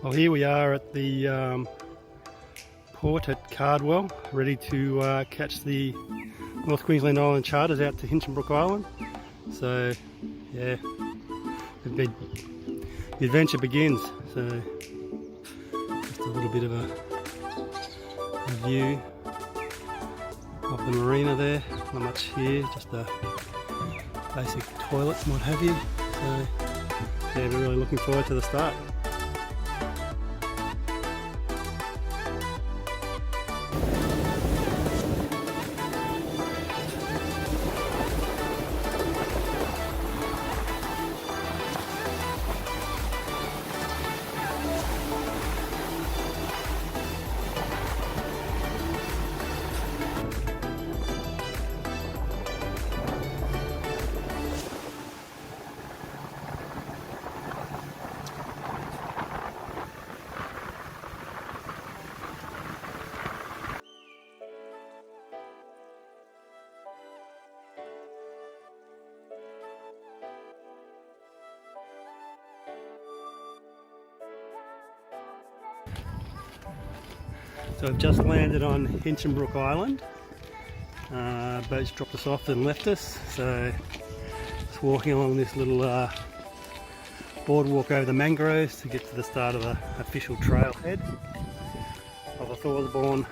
Well, here we are at the port at Cardwell, ready to catch the North Queensland Island charters out to Hinchenbrook Island. So, yeah, the adventure begins. So, just a little bit of a view of the marina there. Not much here, just a basic toilet and what have you. So, yeah, we're really looking forward to the start. So I've just landed on Hinchenbrook Island. Boats dropped us off and left us. So just walking along this little boardwalk over the mangroves to get to the start of the official trailhead of the Thorsborne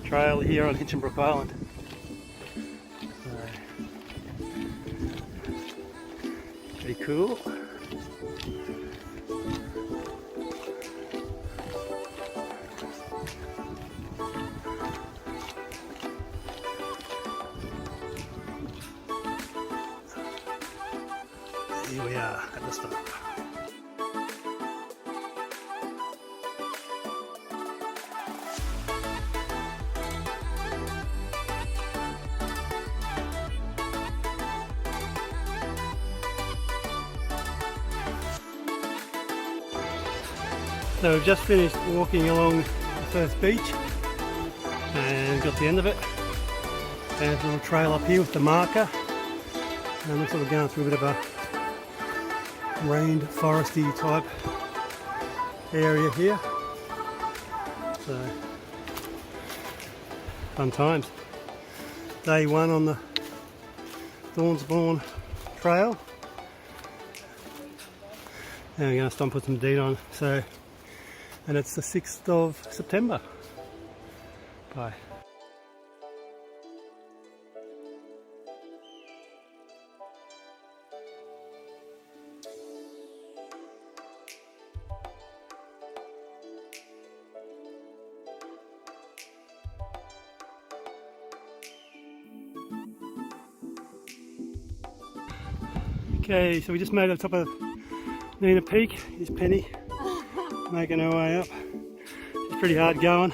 trail here on Hinchenbrook Island. So, pretty cool. Here we are at the stop. So we've just finished walking along the first beach and got to the end of it. There's a little trail up here with the marker, and looks like we're going through a bit of a rained foresty type area here. So fun times. Day one on the Thorsborne trail, and we're going to stop and put some deed on. So, and it's the 6th of September. Bye. Okay, so we just made it to the top of Nina Peak. Here's Penny making her way up. It's pretty hard going.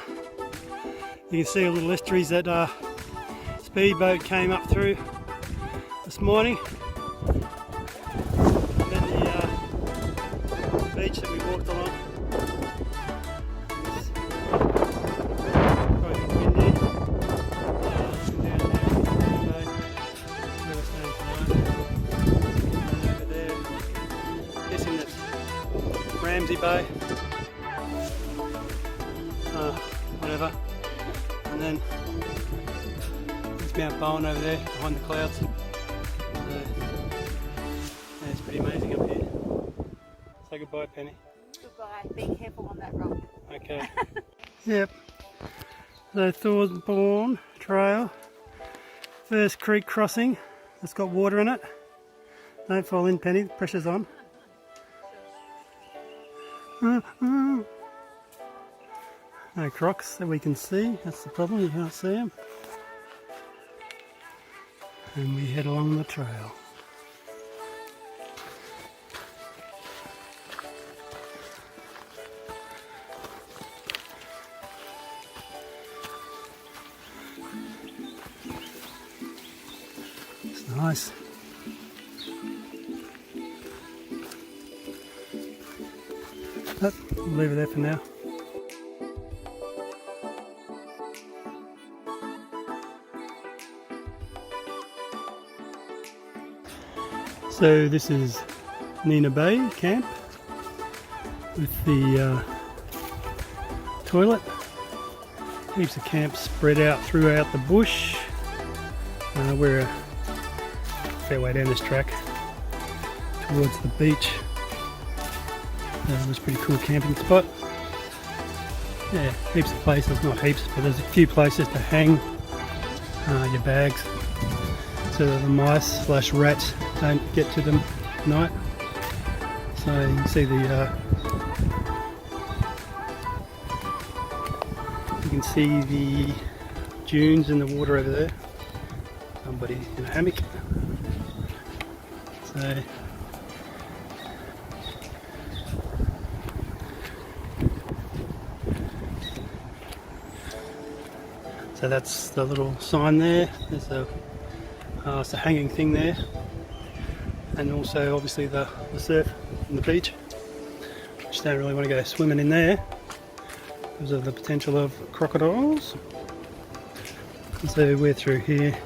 You can see a little estuaries that speedboat came up through this morning. And then the beach that we walked along. Banksia Bay, whatever, and then there's Mount Bowen over there behind the clouds. Yeah, it's pretty amazing up here. Say goodbye, Penny. Goodbye. Be careful on that rock. Okay. Yep. So Thorsborne Trail, first creek crossing. It's got water in it. Don't fall in, Penny. The pressure's on. No crocs that we can see, that's the problem, you can't see them. And we head along the trail. It's nice. But we'll leave it there for now. So this is Nina Bay camp. with the toilet. Heaps of camps spread out throughout the bush. We're a fair way down this track towards the beach. It was a pretty cool camping spot. Yeah, heaps of places, not heaps, but there's a few places to hang your bags so that the mice / rats don't get to them at night. So you can see the dunes in the water over there. Somebody in a hammock. So that's the little sign there. There's it's a hanging thing there, and also obviously the surf and the beach. Just don't really want to go swimming in there because of the potential of crocodiles. So we're through here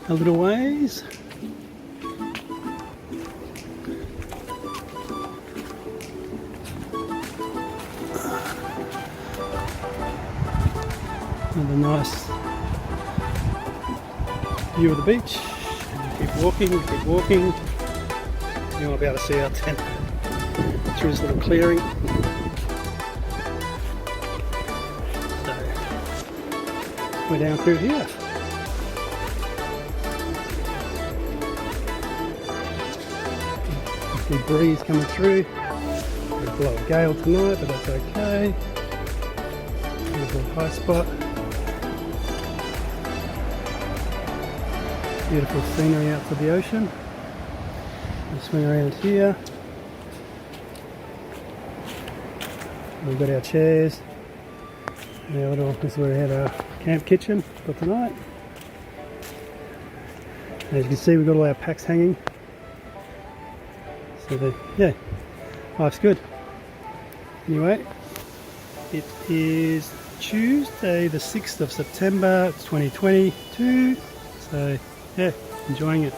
a little ways. Another nice view of the beach. And keep walking, keep walking. You won't be able to see our tent through this little clearing. So we're down through here. See breeze coming through. There's a blow of gale tonight, but that's okay. There's a little high spot. Beautiful scenery out to the ocean. We'll swing around here. We've got our chairs. This is where we had our camp kitchen for tonight. As you can see, we've got all our packs hanging. So yeah, life's good. Anyway, it is Tuesday the 6th of September 2022. So yeah, enjoying it.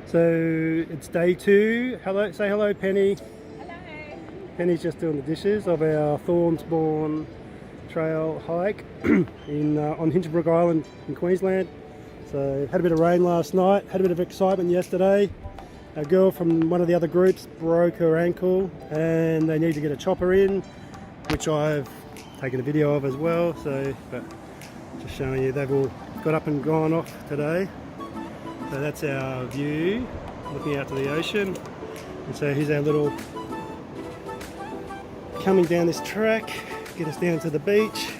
So it's day 2. Hello, say hello, Penny. Hello. Penny's just doing the dishes of our Thorsborne trail hike on Hinchenbrook Island in Queensland. So had a bit of rain last night, had a bit of excitement yesterday. A girl from one of the other groups broke her ankle and they need to get a chopper in, which I've taken a video of as well. So, but just showing you, they've all got up and gone off today. So that's our view, looking out to the ocean. And so here's our little coming down this track, get us down to the beach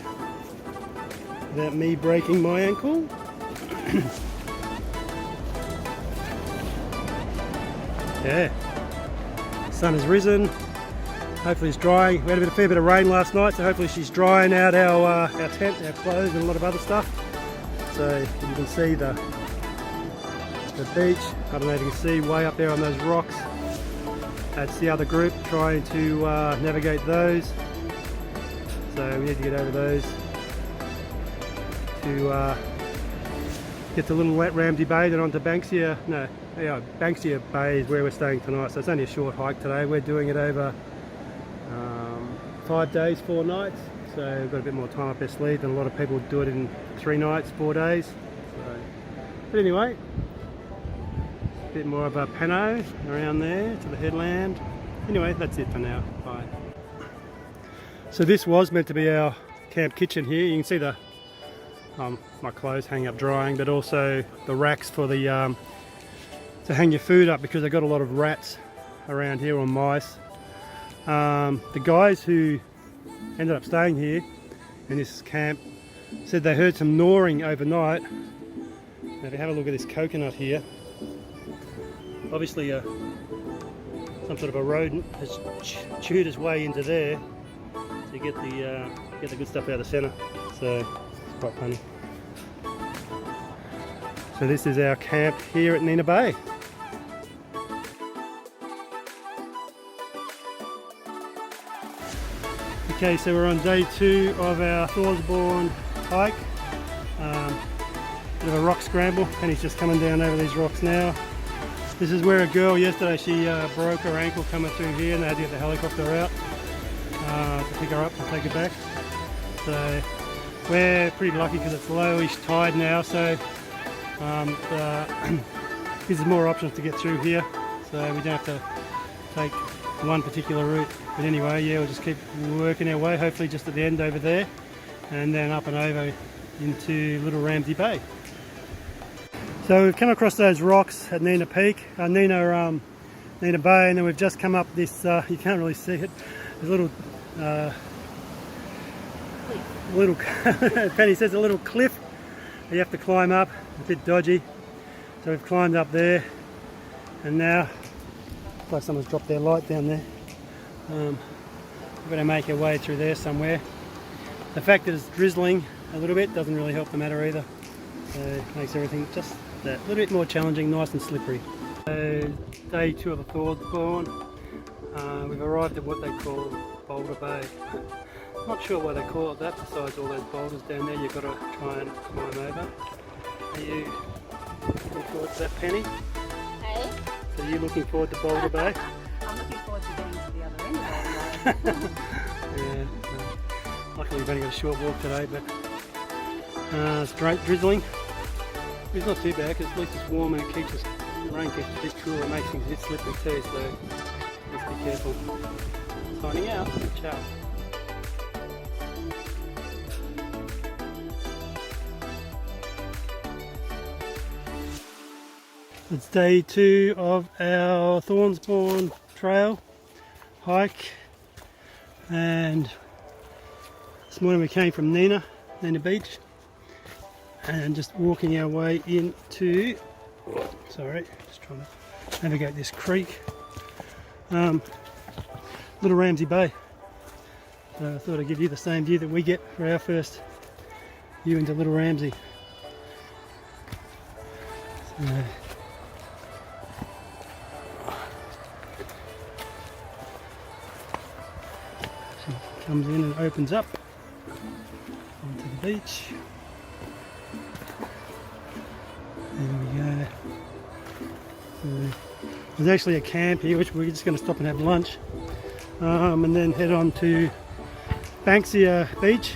without me breaking my ankle. Yeah, sun has risen. Hopefully it's drying. We had a fair bit of rain last night, so hopefully she's drying out our tent, our clothes, and a lot of other stuff. So you can see the beach. I don't know if you can see way up there on those rocks. That's the other group trying to navigate those. So we need to get over those to get to Little Ramsey Bay, then on to Banksia Bay is where we're staying tonight. So it's only a short hike today. We're doing it over 5 days, 4 nights. So we've got a bit more time up our sleeve than a lot of people do it in 3 nights, 4 days. So, but anyway, a bit more of a Penni around there to the headland. Anyway, that's it for now. Bye. So this was meant to be our camp kitchen here. You can see the my clothes hang up drying, but also the racks for the to hang your food up, because they've got a lot of rats around here, or mice. The guys who ended up staying here in this camp said they heard some gnawing overnight. Now if you have a look at this coconut here, obviously some sort of a rodent has chewed its way into there to get the good stuff out of the centre. So it's quite funny. So this is our camp here at Nina Bay. Okay, so we're on day 2 of our Thorsborne hike. Bit of a rock scramble. Penny's just coming down over these rocks now. This is where a girl yesterday, she broke her ankle coming through here, and they had to get the helicopter out to pick her up and take her back. So we're pretty lucky because it's lowish tide now, so gives us more options to get through here, so we don't have to take one particular route. But anyway, yeah, we'll just keep working our way, hopefully just at the end over there, and then up and over into Little Ramsey Bay. So we've come across those rocks at Nina Peak, Nina Bay, and then we've just come up this, you can't really see it, there's a little Penny says a little cliff you have to climb up, a bit dodgy. So we've climbed up there, and now looks like someone's dropped their light down there. We're going to make our way through there somewhere. The fact that it's drizzling a little bit doesn't really help the matter either, so it makes everything just that little bit more challenging, nice and slippery. So day 2 of the Thorsborne, we've arrived at what they call Boulder Bay. Not sure why they call it that, besides all those boulders down there you've got to try and climb over. Are you looking forward to that, Penny? Hey? So are you looking forward to Boulder Bay? I'm looking forward to getting to the other end of Boulder Bay. Yeah, luckily we've only got a short walk today, but it's great drizzling. It's not too bad because at least it's warm and it keeps us, the rain keeps it a bit cool, it makes things a bit slippery too, so let's be careful. Signing out, ciao. It's day 2 of our Thorsborne trail hike, and this morning we came from Nina Beach, and just walking our way into, sorry, just trying to navigate this creek, Little Ramsey Bay. So I thought I'd give you the same view that we get for our first view into Little Ramsey. So, comes in and opens up onto the beach. There we go. So there's actually a camp here which we're just going to stop and have lunch, and then head on to Banksia Beach,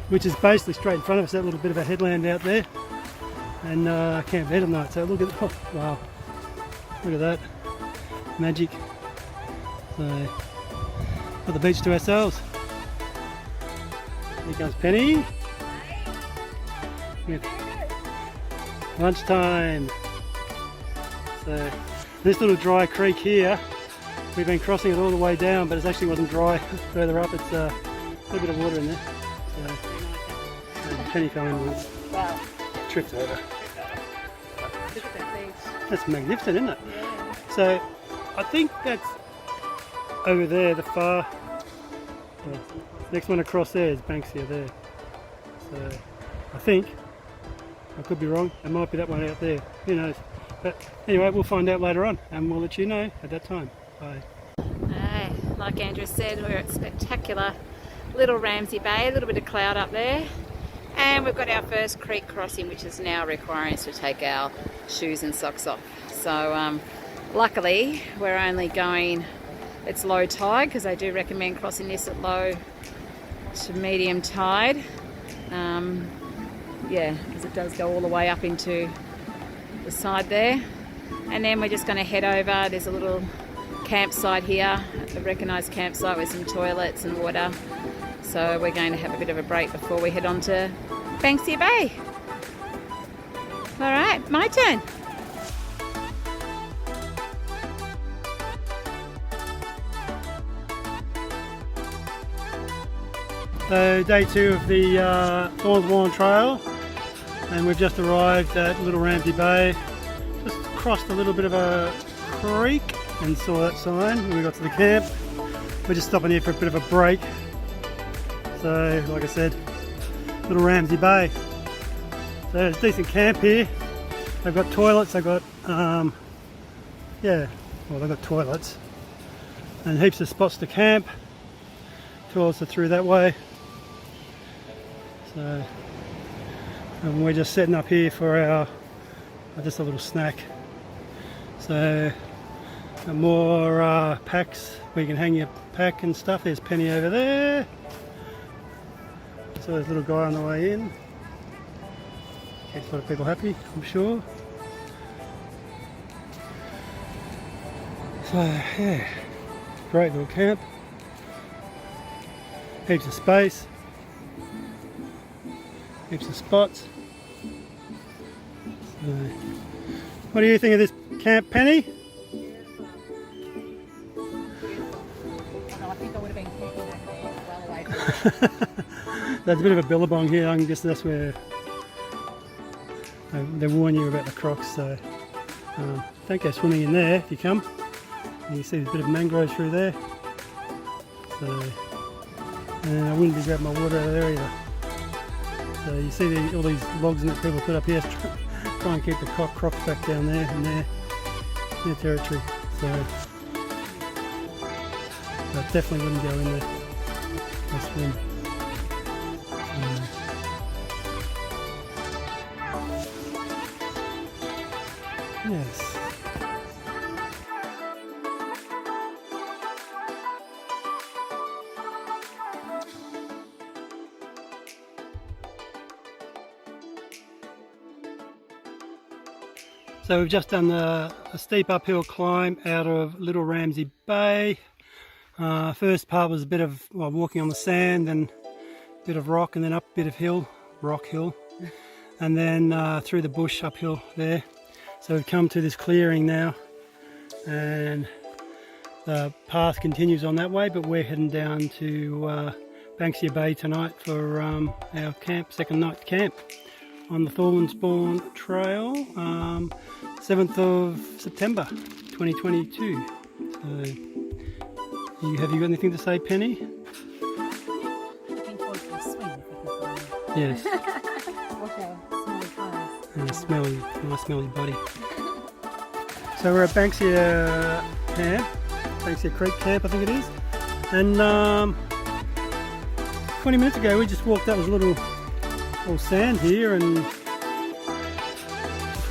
which is basically straight in front of us, that little bit of a headland out there, and camp there tonight. So look at, oh wow, look at that magic. So got the beach to ourselves. Here comes Penny. With lunchtime. So this little dry creek here, we've been crossing it all the way down, but it actually wasn't dry further up. It's a little bit of water in there. So Penny fell in once. Wow. Tripped over. Look at that beach. That's magnificent, isn't it? Yeah. So I think that's over there, the far next one across there is Banksia there. So I think, I could be wrong, it might be that one out there, who knows. But anyway, we'll find out later on and we'll let you know at that time. Bye. Hey, like Andrew said, we're at spectacular Little Ramsey Bay, a little bit of cloud up there, And we've got our first creek crossing, which is now requiring us to take our shoes and socks off. So luckily we're only going, it's low tide, because I do recommend crossing this at low to medium tide. Yeah, because it does go all the way up into the side there. And then we're just going to head over. There's a little campsite here, a recognised campsite with some toilets and water. So we're going to have a bit of a break before we head on to Banksia Bay. All right, my turn. So day 2 of the Thorsborne trail, and we've just arrived at Little Ramsey Bay. Just crossed a little bit of a creek and saw that sign when we got to the camp. We're just stopping here for a bit of a break. So like I said, Little Ramsey Bay. So there's a decent camp here. They've got toilets, they've got yeah, well they've got toilets and heaps of spots to camp. Toilets are through that way. So, and we're just setting up here for our, just a little snack. So, more packs where you can hang your pack and stuff. There's Penni over there. So there's a little guy on the way in. Keeps a lot of people happy, I'm sure. So, yeah, great little camp. Heaps of space. Heaps of spots. So, what do you think of this camp, Penni? No, I think I would have been camping over there well away from There's a bit of a billabong here. I guess that's where they warn you about the crocs. So don't go swimming in there if you come. And you see there's a bit of mangrove through there. So, and I wouldn't be grabbing my water out of there either. So you see all these logs that people put up here, try and keep the crocs back down there in their territory. So I definitely wouldn't go in there and swim. Yes. So we've just done a steep uphill climb out of Little Ramsey Bay. First part was a bit of walking on the sand and a bit of rock, and then up a bit of rock hill, and then through the bush uphill there. So we've come to this clearing now, and the path continues on that way, but we're heading down to Banksia Bay tonight for our camp, second night camp on the Thorsborne Trail, 7th of September 2022. So, have you got anything to say, Penni? looking forward to the swim if we can find it. Yes. Wash our smelly clothes. And a nice smelly body. So we're at Banksia Camp, Banksia Creek Camp I think it is, and 20 minutes ago we just walked up, there was a little sand here, and just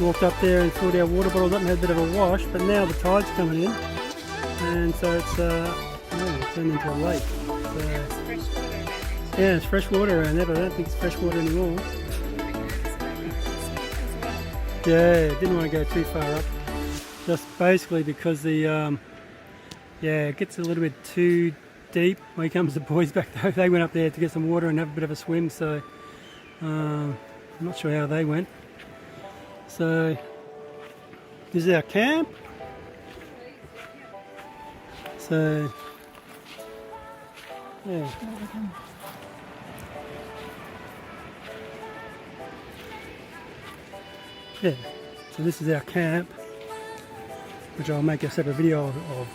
walked up there and filled our water bottles up and had a bit of a wash, but now the tide's coming in, and so it's turned into a lake. So, yeah, it's fresh water around there, but I don't think it's fresh water anymore. Yeah, didn't want to go too far up, just basically because the it gets a little bit too deep when it comes to boys back there. They went up there to get some water and have a bit of a swim, so I'm not sure how they went. So this is our camp. So yeah. Yeah, so this is our camp, which I'll make a separate video of.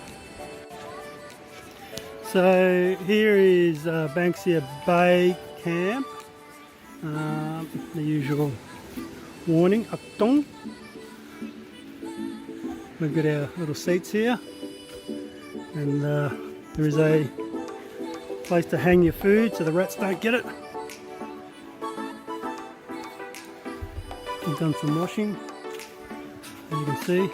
So here is Banksia Bay camp, the usual warning, Acton. We've got our little seats here, and there is a place to hang your food so the rats don't get it. We've done some washing, as you can see,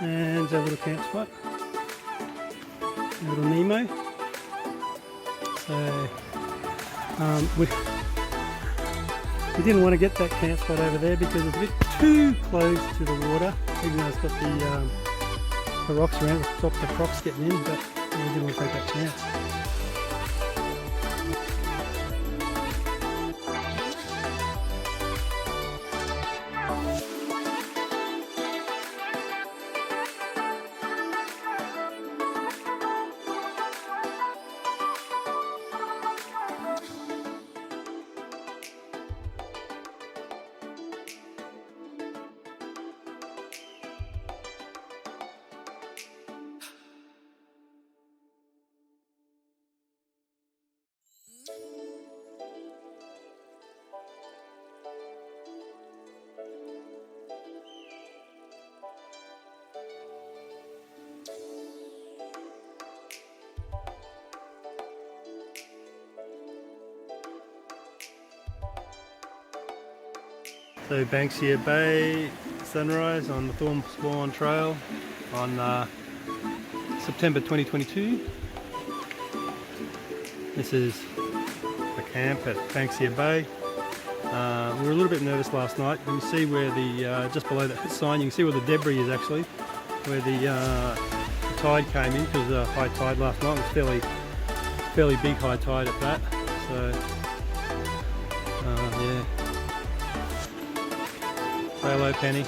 and there's our little camp spot, our little Nemo. So we didn't want to get that camp spot over there because it's a bit too close to the water, even though it's got the rocks around it to stop the crocs getting in, but we didn't want to take that chance. So Banksia Bay sunrise on the Thorsborne Trail on September 2022. This is the camp at Banksia Bay. We were a little bit nervous last night. You can see where the, just below that sign, you can see where the debris is actually, where the tide came in, because the high tide last night was fairly big high tide at that. So yeah. Say hello, Penny.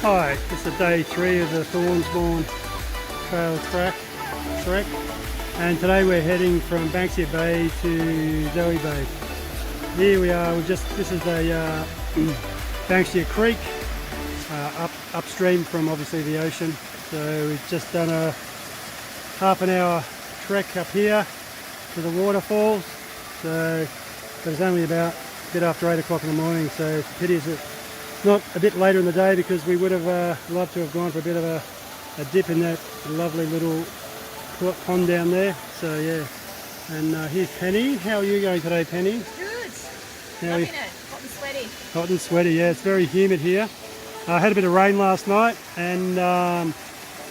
Hi, this is day 3 of the Thorsborne Trail trek, and today we're heading from Banksia Bay to Zoe Bay. Here we are. This is the Banksia Creek, upstream from obviously the ocean. So we've just done a half an hour trek up here to the waterfalls. So but it's only about a bit after 8 o'clock in the morning, so it's a pity it's not a bit later in the day, because we would have loved to have gone for a bit of a dip in that lovely little pond down there. So yeah, and here's Penny. How are you going today, Penny? Good. Loving it. Hot and sweaty. Hot and sweaty, yeah. It's very humid here. I had a bit of rain last night, and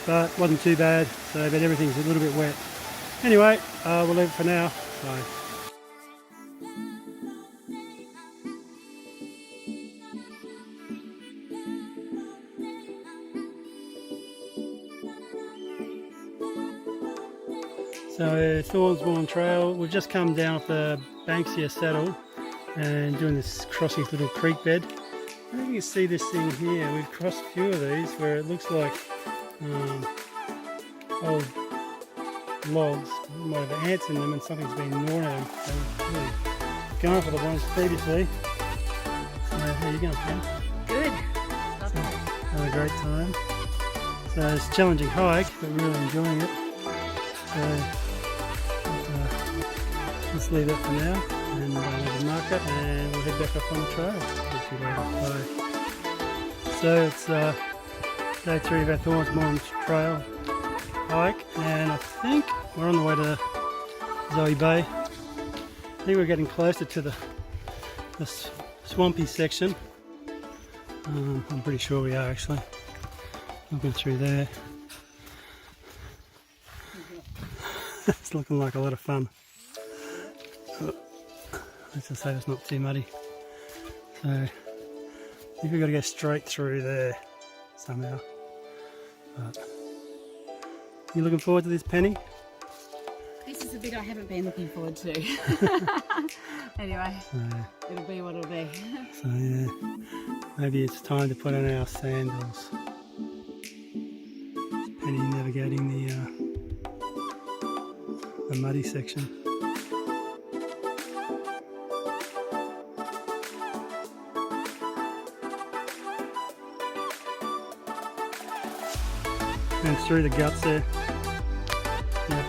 but it wasn't too bad. So, but everything's a little bit wet. Anyway, we'll leave it for now. Bye. So Thorsborne Trail, we've just come down off the Banksia saddle and doing this crossing little creek bed. I don't think you can see this thing here. We've crossed a few of these where it looks like old logs. There might have ants in them and something's been gnawing at them. So really going for the ones previously. So how are you going, Pam? Good. So, had a great time. So it's a challenging hike, but really enjoying it. So let's leave that for now, and we'll mark it, and we'll head back up on the trail. So it's day 3 of our Thorsborne Trail hike, and I think we're on the way to Zoe Bay. I think we're getting closer to the swampy section. I'm pretty sure we are actually. Looking through there. It's looking like a lot of fun. Let's just hope it's not too muddy. So I think we've got to go straight through there somehow. But you looking forward to this, Penny? This is a bit I haven't been looking forward to. Anyway, so, it'll be what it'll be. So yeah, maybe it's time to put on our sandals. Penny navigating the muddy section. And through the guts there. Yeah.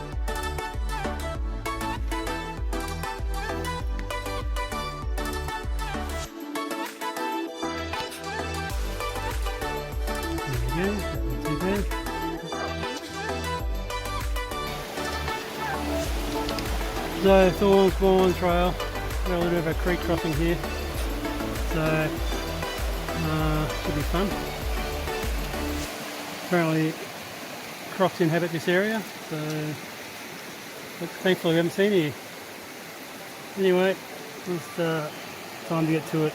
There we go, not too bad. So Thorsborne Trail, got a little bit of a creek crossing here, so should be fun. Apparently crocs inhabit this area, so but thankfully we haven't seen any. Anyway, it's time to get to it.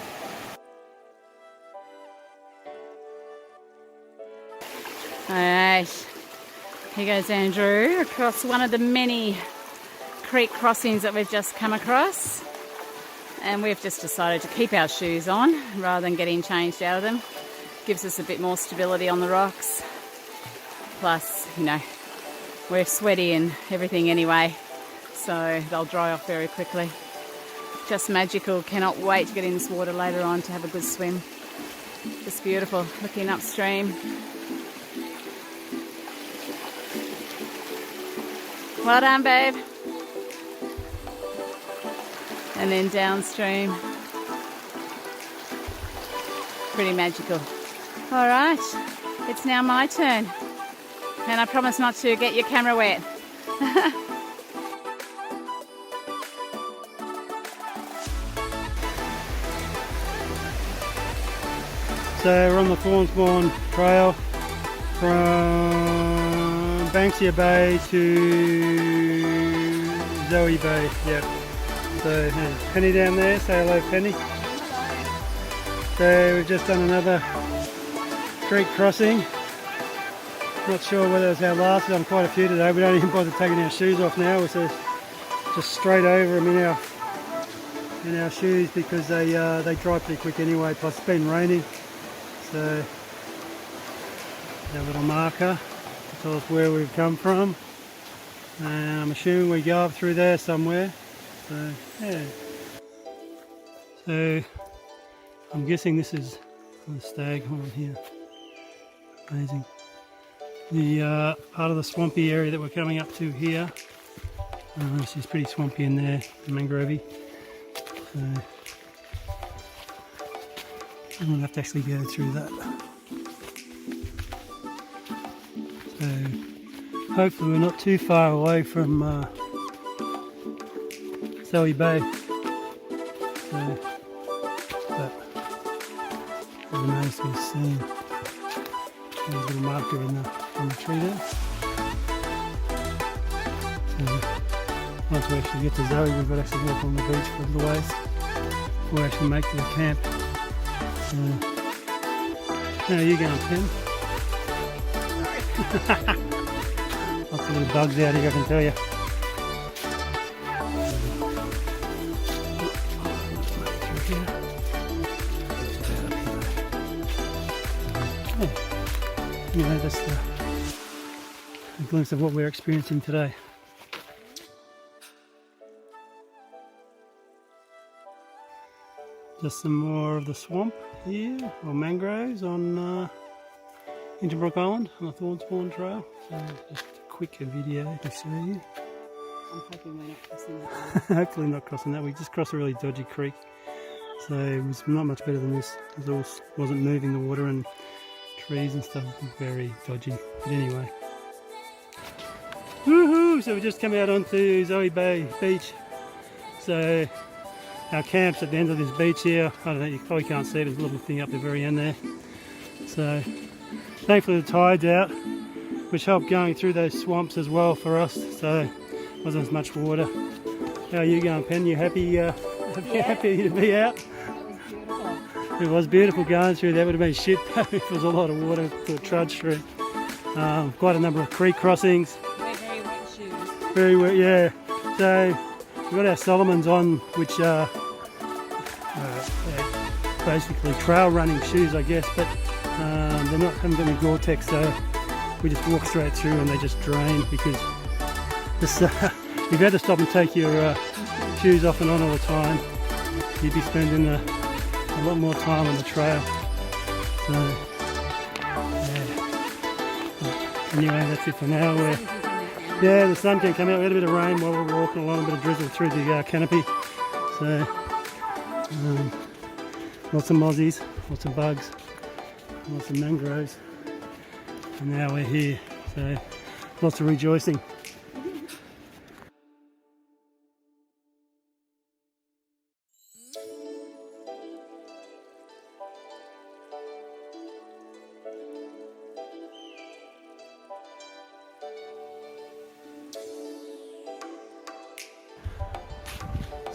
Alright, here goes Andrew across one of the many creek crossings that we've just come across, and we've just decided to keep our shoes on rather than getting changed out of them. Gives us a bit more stability on the rocks, plus, you know, we're sweaty and everything anyway, so they'll dry off very quickly. Just magical. Cannot wait to get in this water later on to have a good swim. Just beautiful, looking upstream. Well done, babe. And then downstream. Pretty magical. All right, it's now my turn. And I promise not to get your camera wet. So we're on the Thorsborne trail from Banksia Bay to Zoe Bay. Yep. So Penny down there. Say hello, Penny. So we've just done another creek crossing. Not sure whether it's our last. We've done quite a few today. We don't even bother taking our shoes off now. We're just straight over them in our shoes because they dry pretty quick anyway. Plus it's been raining. So our little marker to tell us where we've come from. I'm assuming we go up through there somewhere. So yeah. So I'm guessing this is the stag horn here. Amazing. The part of the swampy area that we're coming up to here. This is pretty swampy in there, mangrovey. So I'm going to have to actually go through that. So hopefully we're not too far away from Zoe Bay. So, but I may as well see there's a little marker in the tree there. So once we actually get to Zoe, we've got to actually walk on the beach for a little ways before we actually make to the camp. How are you going, Ken? Lots of little bugs out here, I can tell you. Anyway, that's a glimpse of what we're experiencing today. Just some more of the swamp here, or mangroves on Hinchenbrook Island on the Thorsborne Trail. So just a quick video to show you. I'm hoping we're not crossing that one. Hopefully not crossing that. We just crossed a really dodgy creek. So it was not much better than this. It wasn't moving the water and trees and stuff. Very dodgy. But anyway. Woohoo! So we just come out onto Zoe Bay beach. So our camp's at the end of this beach here. I don't know, you probably can't see it, there's a little thing up the very end there. So thankfully the tide's out, which helped going through those swamps as well for us, so wasn't as much water. How are you going, Pen? You happy, happy to be out? It was beautiful. It was beautiful going through. That would have been shit though if there was a lot of water to trudge through. Quite a number of creek crossings. Very wet shoes. Very wet, yeah. So we've got our Solomons on, which are basically trail running shoes, I guess, but they haven't got any Gore-Tex, so we just walk straight through and they just drain because this, you've had to stop and take your shoes off and on all the time. You'd be spending a lot more time on the trail. So, yeah. But anyway, that's it for now. Yeah, the sun can come out. We had a bit of rain while we were walking along, a bit of drizzle through the canopy. So, lots of mozzies, lots of bugs, lots of mangroves. And now we're here, so lots of rejoicing.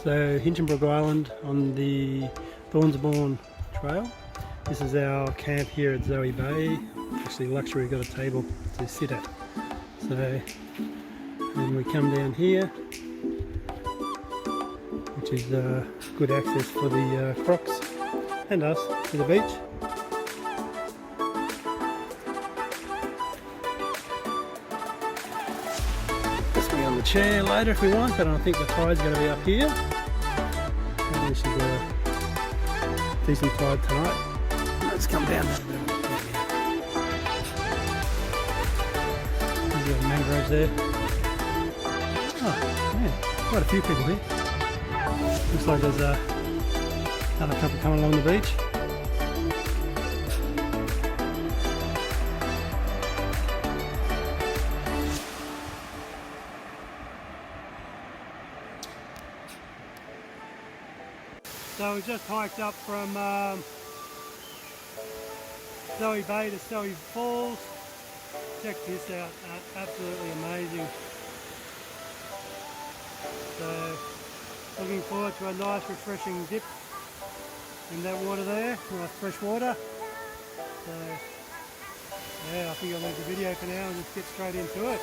So Hinchenbrook Island on the Thorsborne trail. This is our camp here at Zoe Bay. Actually luxury, we've got a table to sit at. So then we come down here, which is good access for the crocs and us to the beach. Let's be on the chair later if we want, but I think the tide's going to be up here. Maybe this is a decent tide tonight. Let's come down there a bit. There's the mangroves there. Oh, yeah, quite a few people here. Looks like there's another couple coming along the beach. So we've just hiked up from Zoe Bay to Zoe Falls. Check this out, absolutely amazing. So looking forward to a nice refreshing dip in that water there, nice fresh water. So yeah, I think I'll leave the video for now and just get straight into it.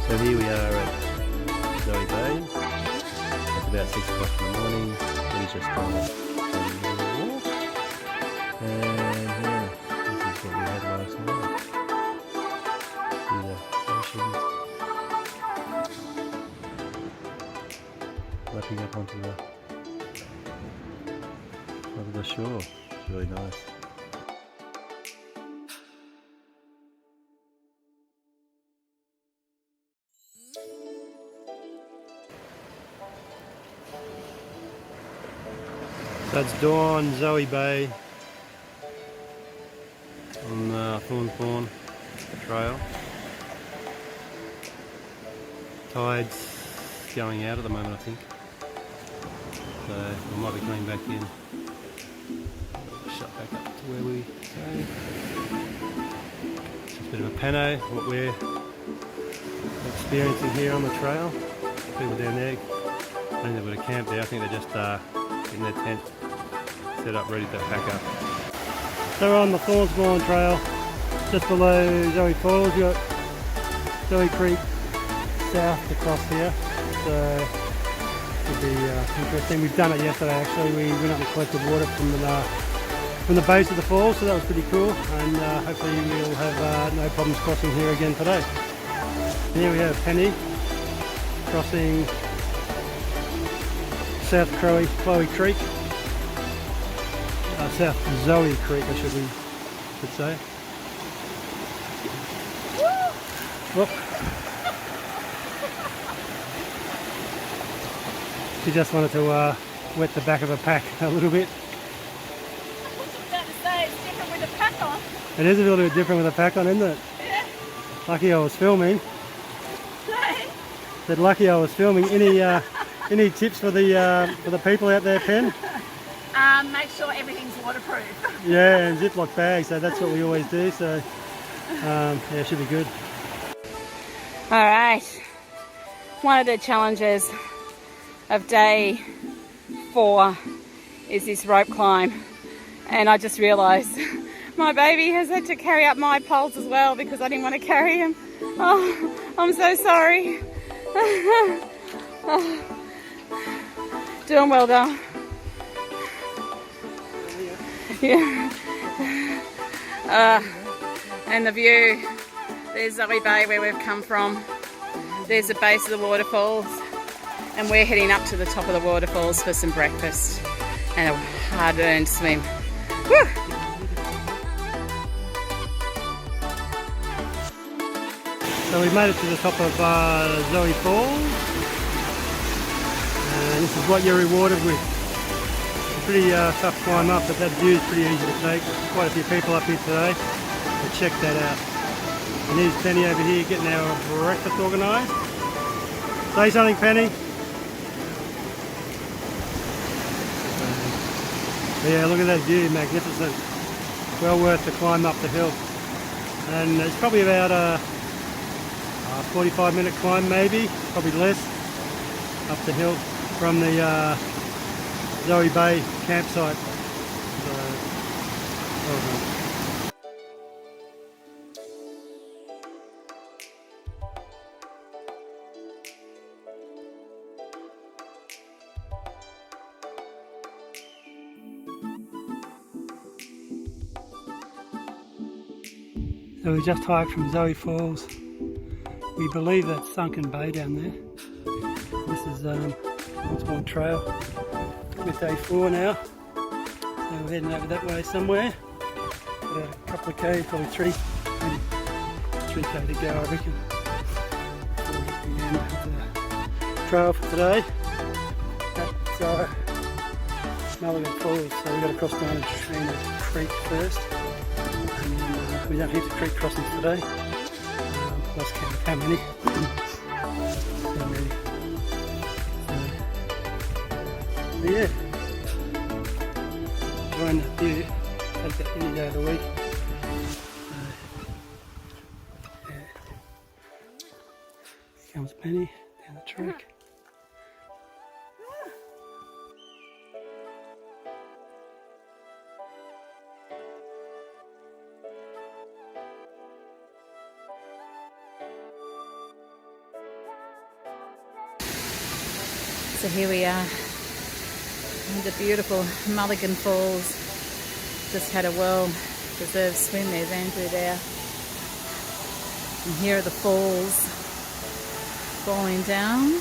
So here we are at Zoe Bay. It's about 6 o'clock in the morning. We've just gone a little walk. And yeah, this is what we had last night. See the ocean lapping up onto the shore. It's really nice. That's dawn, Zoe Bay on the Thorsborne trail. Tide's going out at the moment, I think. So we might be coming back in. Shut back up to where we go. It's a bit of a Penni, what we're experiencing here on the trail. People down there, I think they've got a camp there. I think they're just in their tent, set up ready to pack up. So we're on the Thorsborne trail, just below Zoe Falls. You've got Zoe Creek south across here, so it'll be interesting. We've done it yesterday actually. We went up and collected water from the base of the falls, so that was pretty cool, and hopefully we'll have no problems crossing here again today. Here we have Penni crossing South Chloe Creek. South Zoe Creek, I should say. Whoop. She just wanted to wet the back of her pack a little bit. I was about to say it's different with a pack on. It is a little bit different with a pack on, isn't it? Yeah. Lucky I was filming. Hey. Said lucky I was filming. Any tips for the people out there, Pen? Make sure everything's waterproof. Yeah, and Ziploc bags. So that's what we always do. So yeah, it should be good. All right. One of the challenges of day 4 is this rope climb, and I just realised my baby has had to carry up my poles as well because I didn't want to carry him. Oh, I'm so sorry. Doing well though. Yeah. And the view There's Zoe Bay where we've come from. There's the base of the waterfalls. And we're heading up to the top of the waterfalls for some breakfast and a hard-earned swim. Woo! So we made it to the top of Zoe Falls, and this is what you're rewarded with. It's a pretty tough climb up, but that view is pretty easy to take. There's quite a few people up here today, so check that out. And here's Penny over here getting our breakfast organised. Say something, Penny. Yeah, look at that view, magnificent. Well worth the climb up the hill. And it's probably about a 45-minute climb, maybe, probably less, up the hill from the Zoe Bay campsite. So, well done. So we just hiked from Zoe Falls. We believe that's Sunken Bay down there. This is Thorsborne Trail. With day 4 now. So we're heading over that way somewhere. About a couple of K, probably 3, maybe 3K to go, I reckon. Before we hit the end of the trail for today. That's Mulligan Falls, so we've got to cross down a creek first. And then we don't heap of creek crossings today. Lost count of how many. So many. So yeah. Enjoying that view. Take that any day of the week. Yeah. Here comes Penny down the track. So here we are in the beautiful Mulligan Falls. Just had a well-deserved swim. There's Andrew there. And here are the falls falling down. A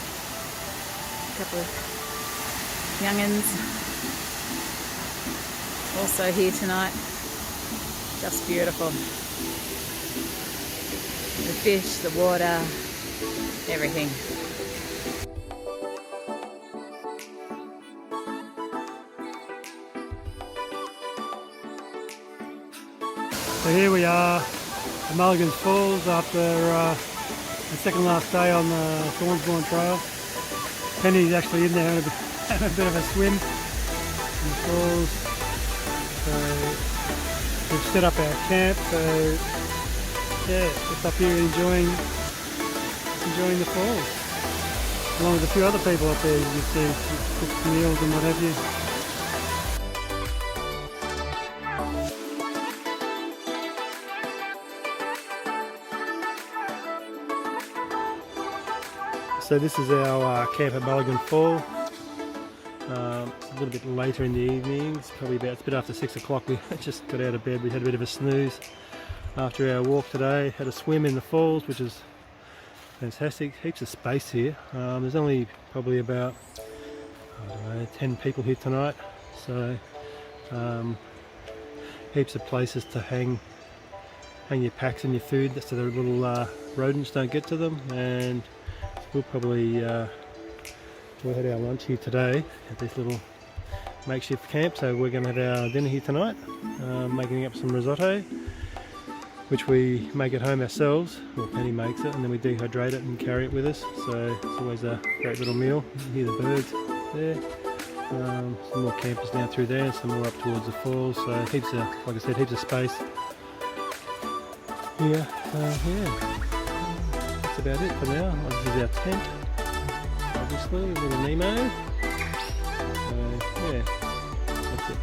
couple of young'uns also here tonight. Just beautiful. The fish, the water, everything. So here we are at Mulligan Falls after the second last day on the Thorsborne Trail. Penny's actually in there having a bit of a swim in the falls. So we've set up our camp, so yeah, just up here enjoying the falls. Along with a few other people up there, you can see, cook meals and what have you. So this is our camp at Mulligan Falls. It's a little bit later in the evening. It's a bit after 6 o'clock. We just got out of bed. We had a bit of a snooze after our walk today. Had a swim in the falls, which is fantastic. Heaps of space here. There's only probably about, I don't know, 10 people here tonight. So heaps of places to hang your packs and your food so the little rodents don't get to them. And we'll probably we'll have our lunch here today at this little makeshift camp. So we're going to have our dinner here tonight, making up some risotto, which we make at home ourselves. Well, Penny makes it, and then we dehydrate it and carry it with us. So it's always a great little meal. You hear the birds there. Some more campers down through there, and some more up towards the falls. So heaps of, like I said, heaps of space here. Yeah. That's about it for now. This is our tent, obviously, little Nemo. So yeah, that's it.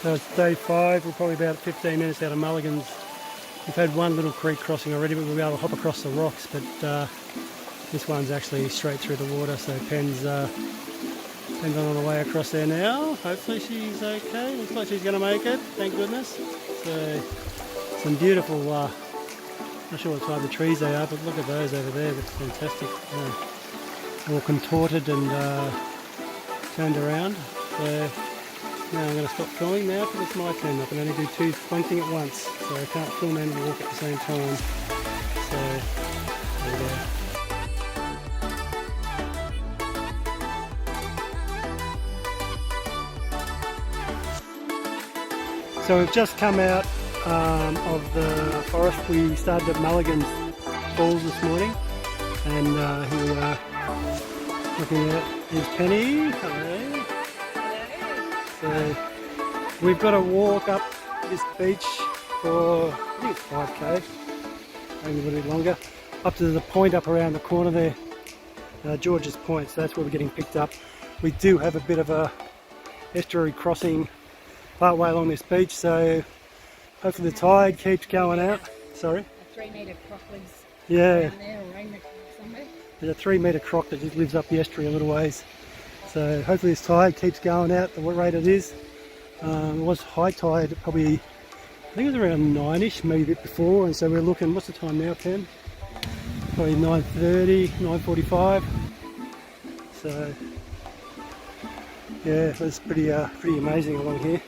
So it's day 5, we're probably about 15 minutes out of Mulligan's. We've had one little creek crossing already, but we'll be able to hop across the rocks, but this one's actually straight through the water, so Pen's on the way across there now. Hopefully she's okay. Looks like she's going to make it, thank goodness. So some beautiful, not sure what type of trees they are, but look at those over there, that's fantastic. All contorted and turned around. So now I'm going to stop filming now because it's my turn. I can only do one thing at once, so I can't film and walk at the same time. So there we go. So we've just come out of the forest. We started at Mulligan Falls this morning, and here we are looking at is Penni. Hello. So we've got to walk up this beach for, I think it's 5k, maybe a little bit longer, up to the point up around the corner there, George's Point. So that's where we're getting picked up. We do have a bit of a estuary crossing part way along this beach, so hopefully the tide keeps going out. Sorry? A 3-metre crocodile's yeah. down there, or rainbow somewhere. There's a 3-metre croc that just lives up the estuary a little ways. So hopefully this tide keeps going out at what rate it is. It was high tide at probably, I think it was around 9ish, maybe a bit before, and so we're looking, what's the time now, Pen? Probably 9:30, 9:45. So yeah, that's pretty amazing along here.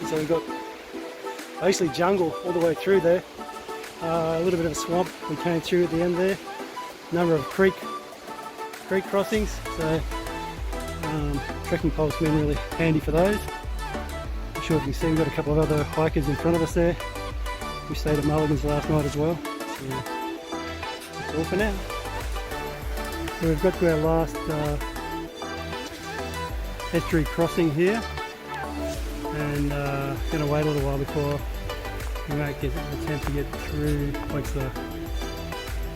So we've got basically jungle all the way through there. A little bit of a swamp we came through at the end there. Number of creek crossings. So trekking poles have been really handy for those. I'm sure if you see we've got a couple of other hikers in front of us there. We stayed at Mulligan's last night as well. So that's all for now. So we've got to our last estuary crossing here, and going to wait a little while before we might attempt to get through once the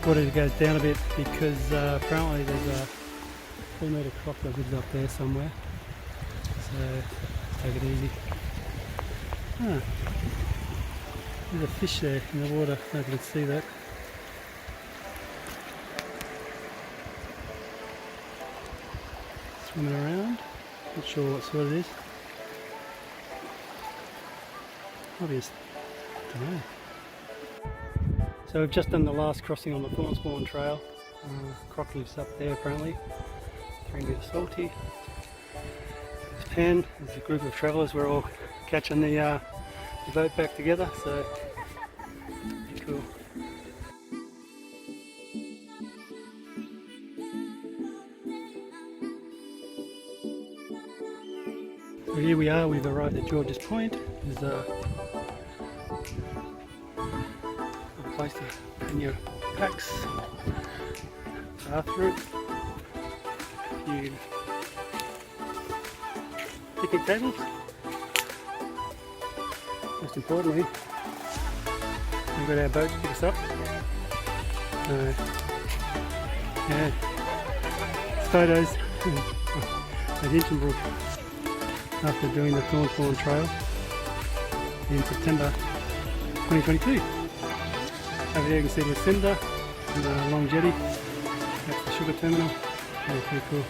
water goes down a bit, because apparently there's a 3-metre croc that lives up there somewhere. So let's take it easy. There's a fish there in the water, I don't know if you can see that. Swimming around, not sure what sort it is. Obvious, I don't know. So we've just done the last crossing on the Thorsborne trail. Croc lives up there apparently. 3-metre salty. There's Pen, there's a group of travellers, we're all catching the boat back together, so pretty cool. So here we are, we've arrived at George's Point. There's a place to put in your packs, bathroom, a few picnic tables. Most importantly, we've got our boat to pick us up. Yeah, photos at Hinchenbrook after doing the Thorsborne trail in September 2022. Over there you can see Lucinda and the long jetty. That's the sugar terminal. Yeah, pretty cool.